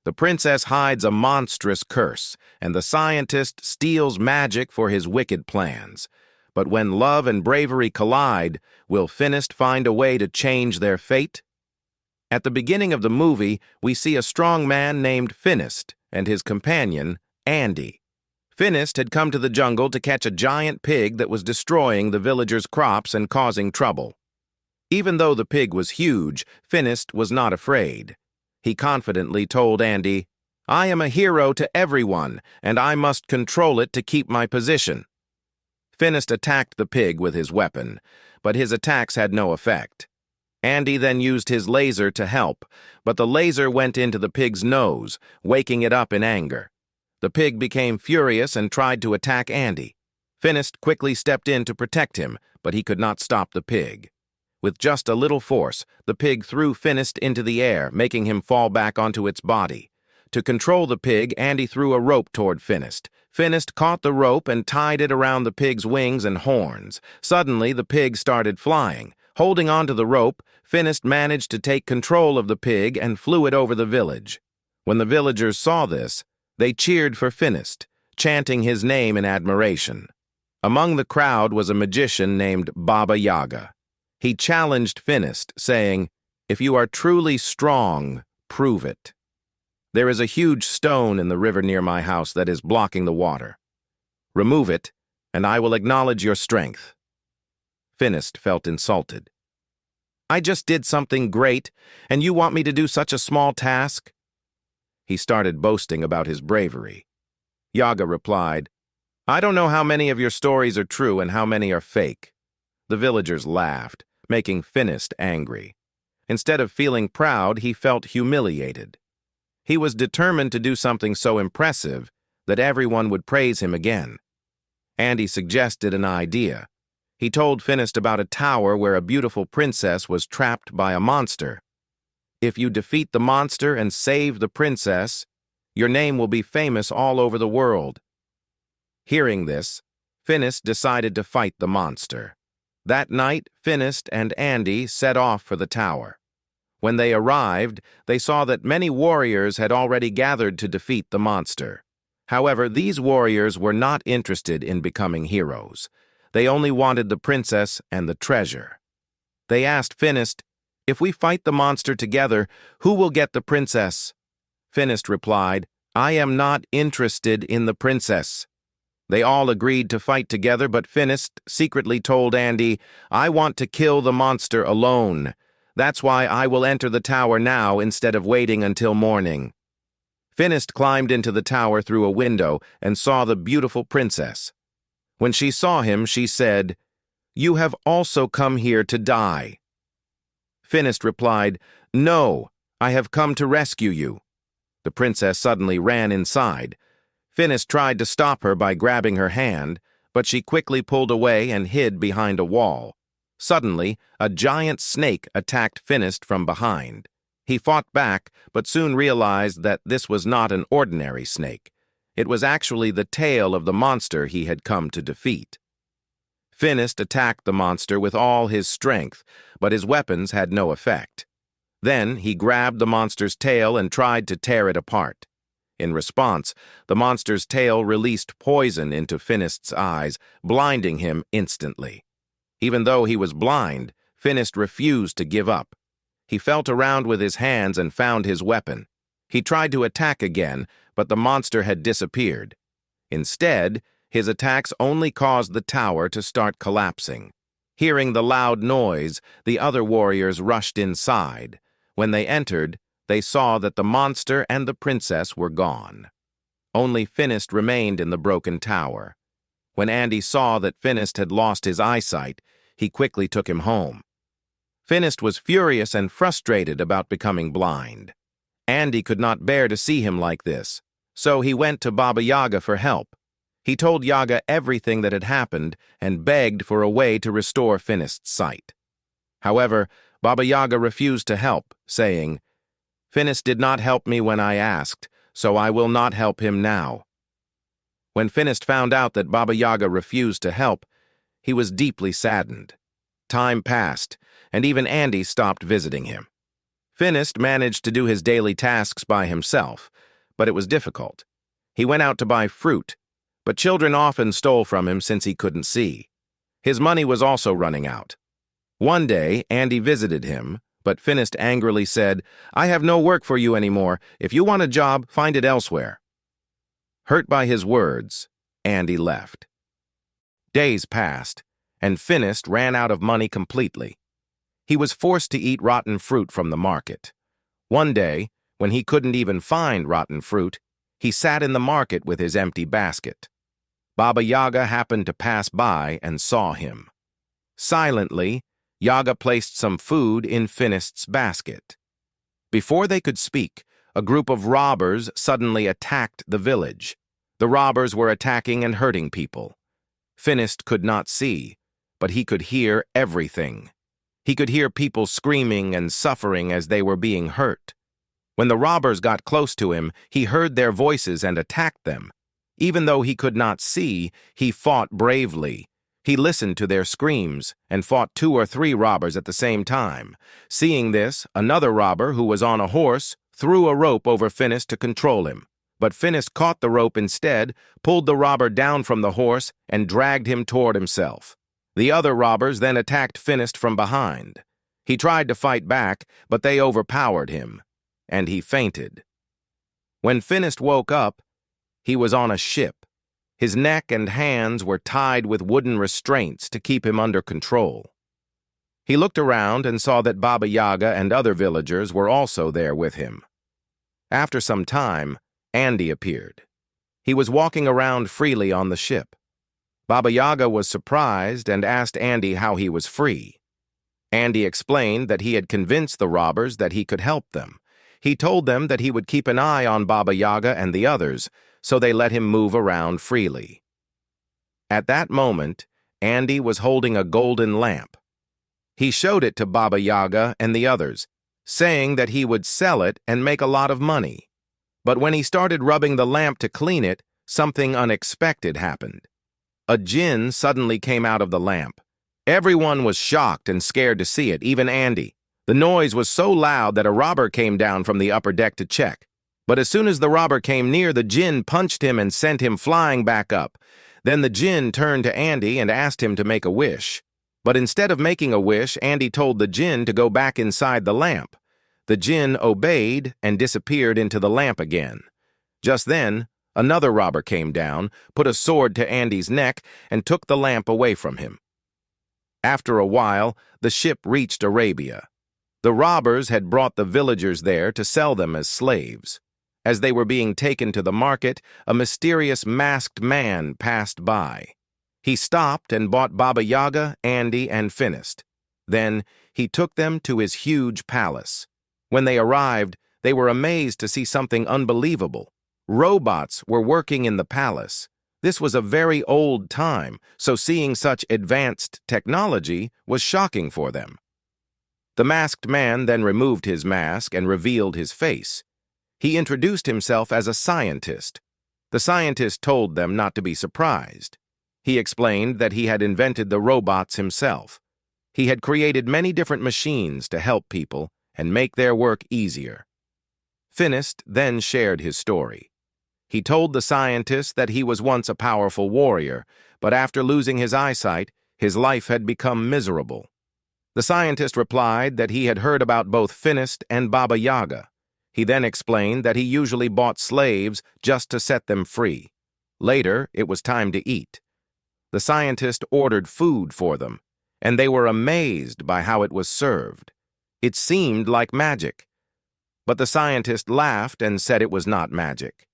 The princess hides a monstrous curse, and the scientist steals magic for his wicked plans. But when love and bravery collide, will Finist find a way to change their fate? At the beginning of the movie, we see a strong man named Finist and his companion, Andy. Finist had come to the jungle to catch a giant pig that was destroying the villagers' crops and causing trouble. Even though the pig was huge, Finist was not afraid. He confidently told Andy, "I am a hero to everyone, and I must control it to keep my position." Finist attacked the pig with his weapon, but his attacks had no effect. Andy then used his laser to help, but the laser went into the pig's nose, waking it up in anger. The pig became furious and tried to attack Andy. Finist quickly stepped in to protect him, but he could not stop the pig. With just a little force, the pig threw Finist into the air, making him fall back onto its body. To control the pig, Andy threw a rope toward Finist. Finist caught the rope and tied it around the pig's wings and horns. Suddenly, the pig started flying. Holding onto the rope, Finist managed to take control of the pig and flew it over the village. When the villagers saw this, they cheered for Finist, chanting his name in admiration. Among the crowd was a magician named Baba Yaga. He challenged Finist, saying, "If you are truly strong, prove it. There is a huge stone in the river near my house that is blocking the water. Remove it, and I will acknowledge your strength." Finist felt insulted. "I just did something great, and you want me to do such a small task?" He started boasting about his bravery. Yaga replied, "I don't know how many of your stories are true and how many are fake." The villagers laughed, making Finist angry. Instead of feeling proud, he felt humiliated. He was determined to do something so impressive that everyone would praise him again. Andy suggested an idea. He told Finist about a tower where a beautiful princess was trapped by a monster. "If you defeat the monster and save the princess, your name will be famous all over the world." Hearing this, Finist decided to fight the monster. That night, Finist and Andy set off for the tower. When they arrived, they saw that many warriors had already gathered to defeat the monster. However, these warriors were not interested in becoming heroes. They only wanted the princess and the treasure. They asked Finist, "If we fight the monster together, who will get the princess?" Finist replied, "I am not interested in the princess." They all agreed to fight together, but Finist secretly told Andy, "I want to kill the monster alone. That's why I will enter the tower now instead of waiting until morning." Finist climbed into the tower through a window and saw the beautiful princess. When she saw him, she said, "You have also come here to die." Finist replied, "No, I have come to rescue you." The princess suddenly ran inside. Finist tried to stop her by grabbing her hand, but she quickly pulled away and hid behind a wall. Suddenly, a giant snake attacked Finist from behind. He fought back, but soon realized that this was not an ordinary snake. It was actually the tail of the monster he had come to defeat. Finist attacked the monster with all his strength, but his weapons had no effect. Then he grabbed the monster's tail and tried to tear it apart. In response, the monster's tail released poison into Finist's eyes, blinding him instantly. Even though he was blind, Finist refused to give up. He felt around with his hands and found his weapon. He tried to attack again, but the monster had disappeared. Instead, his attacks only caused the tower to start collapsing. Hearing the loud noise, the other warriors rushed inside. When they entered, they saw that the monster and the princess were gone. Only Finist remained in the broken tower. When Andy saw that Finist had lost his eyesight, he quickly took him home. Finist was furious and frustrated about becoming blind. Andy could not bear to see him like this, so he went to Baba Yaga for help. He told Yaga everything that had happened and begged for a way to restore Finist's sight. However, Baba Yaga refused to help, saying, "Finist did not help me when I asked, so I will not help him now." When Finist found out that Baba Yaga refused to help, he was deeply saddened. Time passed, and even Andy stopped visiting him. Finist managed to do his daily tasks by himself, but it was difficult. He went out to buy fruit, but children often stole from him since he couldn't see. His money was also running out. One day, Andy visited him, but Finist angrily said, "I have no work for you anymore. If you want a job, find it elsewhere." Hurt by his words, Andy left. Days passed, and Finist ran out of money completely. He was forced to eat rotten fruit from the market. One day, when he couldn't even find rotten fruit, he sat in the market with his empty basket. Baba Yaga happened to pass by and saw him. Silently, Yaga placed some food in Finist's basket. Before they could speak, a group of robbers suddenly attacked the village. The robbers were attacking and hurting people. Finist could not see, but he could hear everything. He could hear people screaming and suffering as they were being hurt. When the robbers got close to him, he heard their voices and attacked them. Even though he could not see, he fought bravely. He listened to their screams and fought 2 or 3 robbers at the same time. Seeing this, another robber who was on a horse threw a rope over Finist to control him. But Finist caught the rope instead, pulled the robber down from the horse, and dragged him toward himself. The other robbers then attacked Finist from behind. He tried to fight back, but they overpowered him, and he fainted. When Finist woke up, he was on a ship. His neck and hands were tied with wooden restraints to keep him under control. He looked around and saw that Baba Yaga and other villagers were also there with him. After some time, Andy appeared. He was walking around freely on the ship. Baba Yaga was surprised and asked Andy how he was free. Andy explained that he had convinced the robbers that he could help them. He told them that he would keep an eye on Baba Yaga and the others, so they let him move around freely. At that moment, Andy was holding a golden lamp. He showed it to Baba Yaga and the others, saying that he would sell it and make a lot of money. But when he started rubbing the lamp to clean it, something unexpected happened. A jinn suddenly came out of the lamp. Everyone was shocked and scared to see it, even Andy. The noise was so loud that a robber came down from the upper deck to check. But as soon as the robber came near, the jinn punched him and sent him flying back up. Then the jinn turned to Andy and asked him to make a wish. But instead of making a wish, Andy told the jinn to go back inside the lamp. The jinn obeyed and disappeared into the lamp again. Just then, another robber came down, put a sword to Andy's neck, and took the lamp away from him. After a while, the ship reached Arabia. The robbers had brought the villagers there to sell them as slaves. As they were being taken to the market, a mysterious masked man passed by. He stopped and bought Baba Yaga, Andy, and Finist. Then he took them to his huge palace. When they arrived, they were amazed to see something unbelievable. Robots were working in the palace. This was a very old time, so seeing such advanced technology was shocking for them. The masked man then removed his mask and revealed his face. He introduced himself as a scientist. The scientist told them not to be surprised. He explained that he had invented the robots himself. He had created many different machines to help people and make their work easier. Finist then shared his story. He told the scientist that he was once a powerful warrior, but after losing his eyesight, his life had become miserable. The scientist replied that he had heard about both Finist and Baba Yaga. He then explained that he usually bought slaves just to set them free. Later, it was time to eat. The scientist ordered food for them, and they were amazed by how it was served. It seemed like magic. But the scientist laughed and said it was not magic.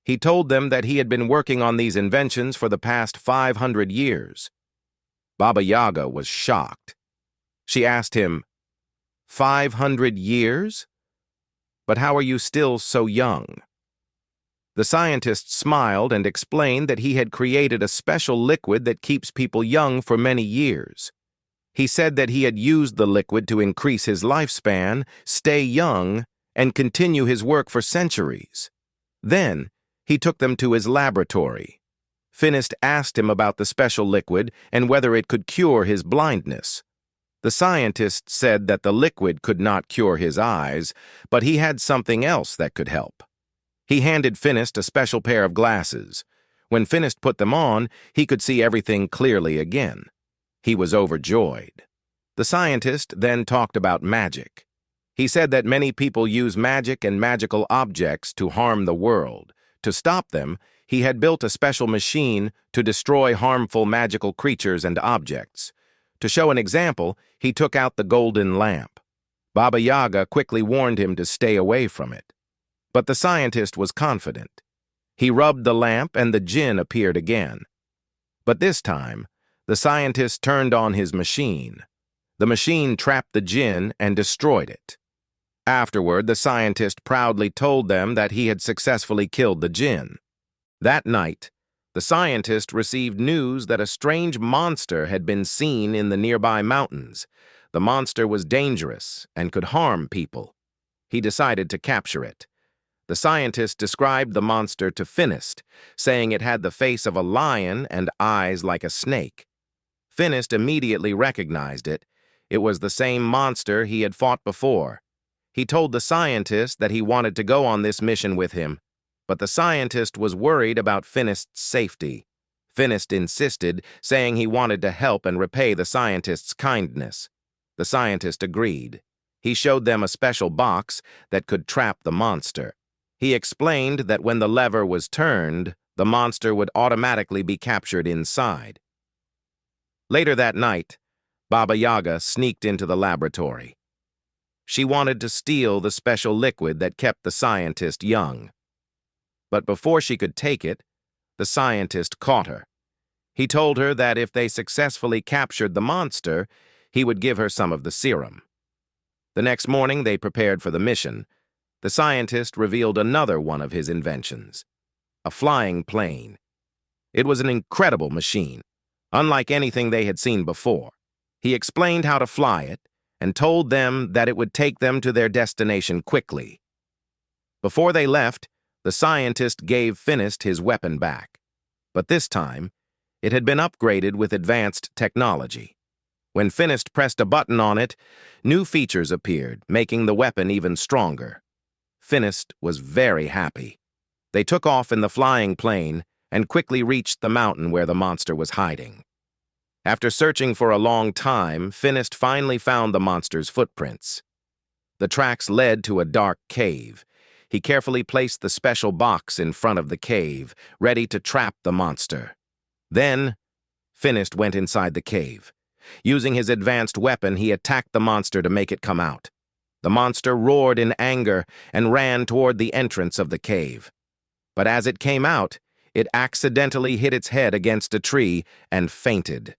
He told them that he had been working on these inventions for the past 500 years. Baba Yaga was shocked. She asked him, 500 years? But how are you still so young? The scientist smiled and explained that he had created a special liquid that keeps people young for many years. He said that he had used the liquid to increase his lifespan, stay young, and continue his work for centuries. Then, he took them to his laboratory. Finist asked him about the special liquid and whether it could cure his blindness. The scientist said that the liquid could not cure his eyes, but he had something else that could help. He handed Finist a special pair of glasses. When Finist put them on, he could see everything clearly again. He was overjoyed. The scientist then talked about magic. He said that many people use magic and magical objects to harm the world. To stop them, he had built a special machine to destroy harmful magical creatures and objects. To show an example, he took out the golden lamp. Baba Yaga quickly warned him to stay away from it. But the scientist was confident. He rubbed the lamp and the jinn appeared again. But this time, the scientist turned on his machine. The machine trapped the jinn and destroyed it. Afterward, the scientist proudly told them that he had successfully killed the jinn. That night, the scientist received news that a strange monster had been seen in the nearby mountains. The monster was dangerous and could harm people. He decided to capture it. The scientist described the monster to Finist, saying it had the face of a lion and eyes like a snake. Finist immediately recognized it. It was the same monster he had fought before. He told the scientist that he wanted to go on this mission with him, but the scientist was worried about Finist's safety. Finist insisted, saying he wanted to help and repay the scientist's kindness. The scientist agreed. He showed them a special box that could trap the monster. He explained that when the lever was turned, the monster would automatically be captured inside. Later that night, Baba Yaga sneaked into the laboratory. She wanted to steal the special liquid that kept the scientist young. But before she could take it, the scientist caught her. He told her that if they successfully captured the monster, he would give her some of the serum. The next morning, they prepared for the mission. The scientist revealed another one of his inventions, a flying plane. It was an incredible machine, unlike anything they had seen before. He explained how to fly it and told them that it would take them to their destination quickly. Before they left, the scientist gave Finist his weapon back. But this time, it had been upgraded with advanced technology. When Finist pressed a button on it, new features appeared, making the weapon even stronger. Finist was very happy. They took off in the flying plane and quickly reached the mountain where the monster was hiding. After searching for a long time, Finist finally found the monster's footprints. The tracks led to a dark cave. He carefully placed the special box in front of the cave, ready to trap the monster. Then, Finist went inside the cave. Using his advanced weapon, he attacked the monster to make it come out. The monster roared in anger and ran toward the entrance of the cave. But as it came out, it accidentally hit its head against a tree and fainted.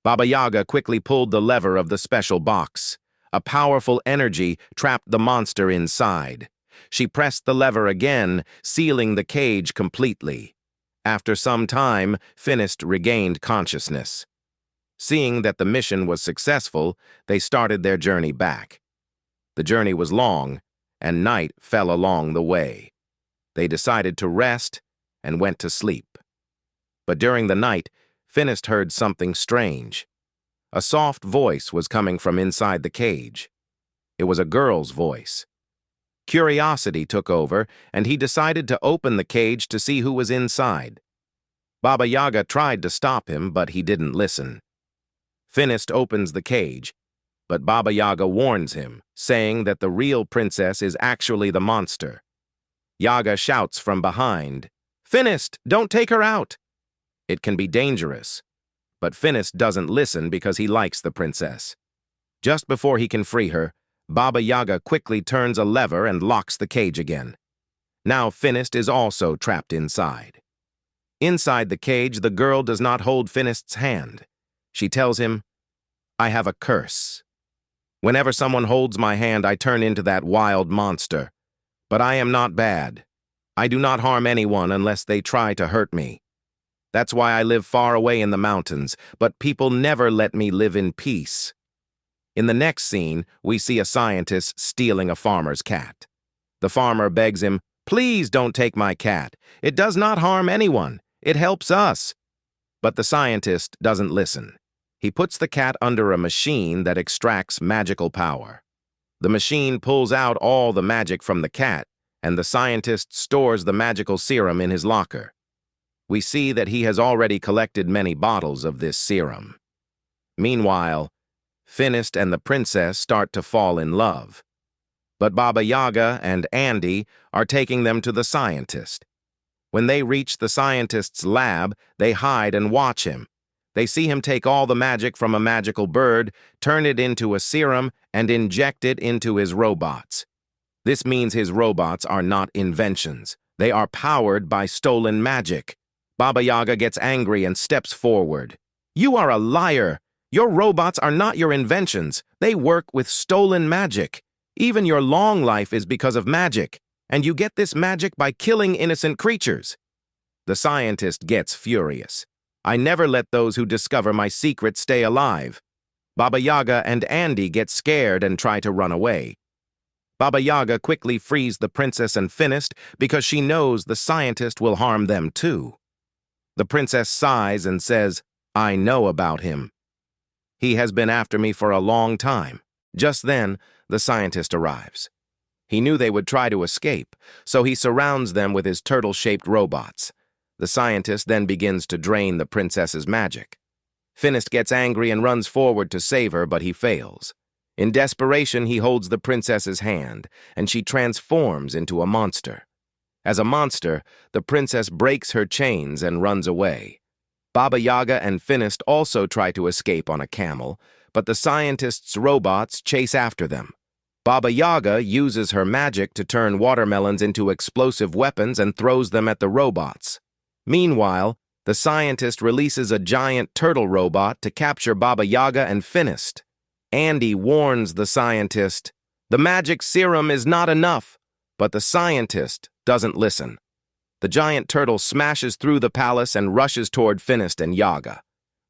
Baba Yaga quickly pulled the lever of the special box. A powerful energy trapped the monster inside. She pressed the lever again, sealing the cage completely. After some time, Finist regained consciousness. Seeing that the mission was successful, they started their journey back. The journey was long, and night fell along the way. They decided to rest and went to sleep. But during the night, Finist heard something strange. A soft voice was coming from inside the cage. It was a girl's voice. Curiosity took over, and he decided to open the cage to see who was inside. Baba Yaga tried to stop him, but he didn't listen. Finist opens the cage, but Baba Yaga warns him, saying that the real princess is actually the monster. Yaga shouts from behind, "Finist, don't take her out!" It can be dangerous, but Finist doesn't listen because he likes the princess. Just before he can free her, Baba Yaga quickly turns a lever and locks the cage again. Now Finist is also trapped inside. Inside the cage, the girl does not hold Finist's hand. She tells him, "I have a curse. Whenever someone holds my hand, I turn into that wild monster. But I am not bad. I do not harm anyone unless they try to hurt me. That's why I live far away in the mountains, but people never let me live in peace." In the next scene, we see a scientist stealing a farmer's cat. The farmer begs him, "Please don't take my cat. It does not harm anyone. It helps us." But the scientist doesn't listen. He puts the cat under a machine that extracts magical power. The machine pulls out all the magic from the cat, and the scientist stores the magical serum in his locker. We see that he has already collected many bottles of this serum. Meanwhile, Finist and the princess start to fall in love. But Baba Yaga and Andy are taking them to the scientist. When they reach the scientist's lab, they hide and watch him. They see him take all the magic from a magical bird, turn it into a serum, and inject it into his robots. This means his robots are not inventions. They are powered by stolen magic. Baba Yaga gets angry and steps forward. "You are a liar! Your robots are not your inventions. They work with stolen magic. Even your long life is because of magic, and you get this magic by killing innocent creatures." The scientist gets furious. "I never let those who discover my secret stay alive." Baba Yaga and Andy get scared and try to run away. Baba Yaga quickly frees the princess and Finist because she knows the scientist will harm them too. The princess sighs and says, "I know about him. He has been after me for a long time." Just then, the scientist arrives. He knew they would try to escape, so he surrounds them with his turtle-shaped robots. The scientist then begins to drain the princess's magic. Finist gets angry and runs forward to save her, but he fails. In desperation, he holds the princess's hand, and she transforms into a monster. As a monster, the princess breaks her chains and runs away. Baba Yaga and Finist also try to escape on a camel, but the scientist's robots chase after them. Baba Yaga uses her magic to turn watermelons into explosive weapons and throws them at the robots. Meanwhile, the scientist releases a giant turtle robot to capture Baba Yaga and Finist. Andy warns the scientist, "The magic serum is not enough," but the scientist doesn't listen. The giant turtle smashes through the palace and rushes toward Finist and Yaga.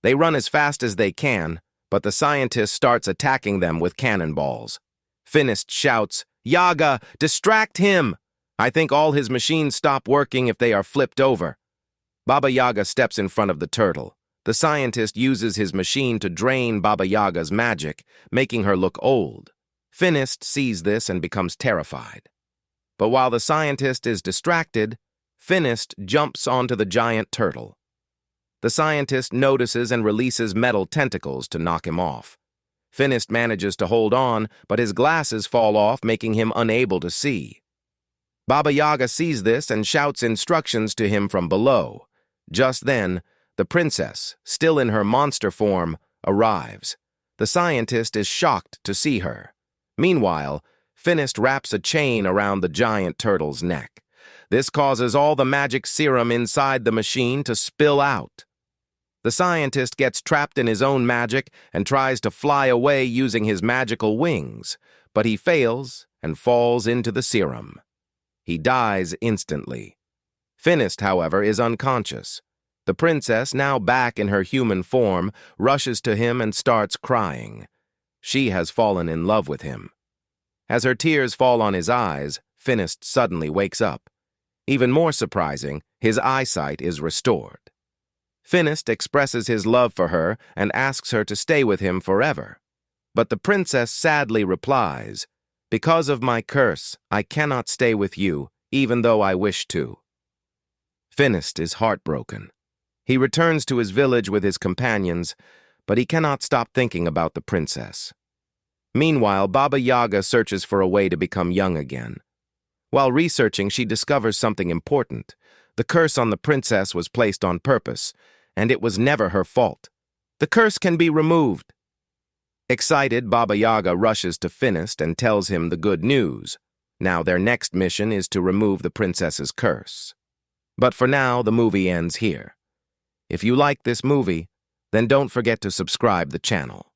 They run as fast as they can, but the scientist starts attacking them with cannonballs. Finist shouts, "Yaga, distract him! I think all his machines stop working if they are flipped over." Baba Yaga steps in front of the turtle. The scientist uses his machine to drain Baba Yaga's magic, making her look old. Finist sees this and becomes terrified. But while the scientist is distracted, Finist jumps onto the giant turtle. The scientist notices and releases metal tentacles to knock him off. Finist manages to hold on, but his glasses fall off, making him unable to see. Baba Yaga sees this and shouts instructions to him from below. Just then, the princess, still in her monster form, arrives. The scientist is shocked to see her. Meanwhile, Finist wraps a chain around the giant turtle's neck. This causes all the magic serum inside the machine to spill out. The scientist gets trapped in his own magic and tries to fly away using his magical wings, but he fails and falls into the serum. He dies instantly. Finist, however, is unconscious. The princess, now back in her human form, rushes to him and starts crying. She has fallen in love with him. As her tears fall on his eyes, Finist suddenly wakes up. Even more surprising, his eyesight is restored. Finist expresses his love for her and asks her to stay with him forever. But the princess sadly replies, "Because of my curse, I cannot stay with you, even though I wish to." Finist is heartbroken. He returns to his village with his companions, but he cannot stop thinking about the princess. Meanwhile, Baba Yaga searches for a way to become young again. While researching, she discovers something important. The curse on the princess was placed on purpose, and it was never her fault. The curse can be removed. Excited, Baba Yaga rushes to Finist and tells him the good news. Now their next mission is to remove the princess's curse. But for now, the movie ends here. If you like this movie, then don't forget to subscribe the channel.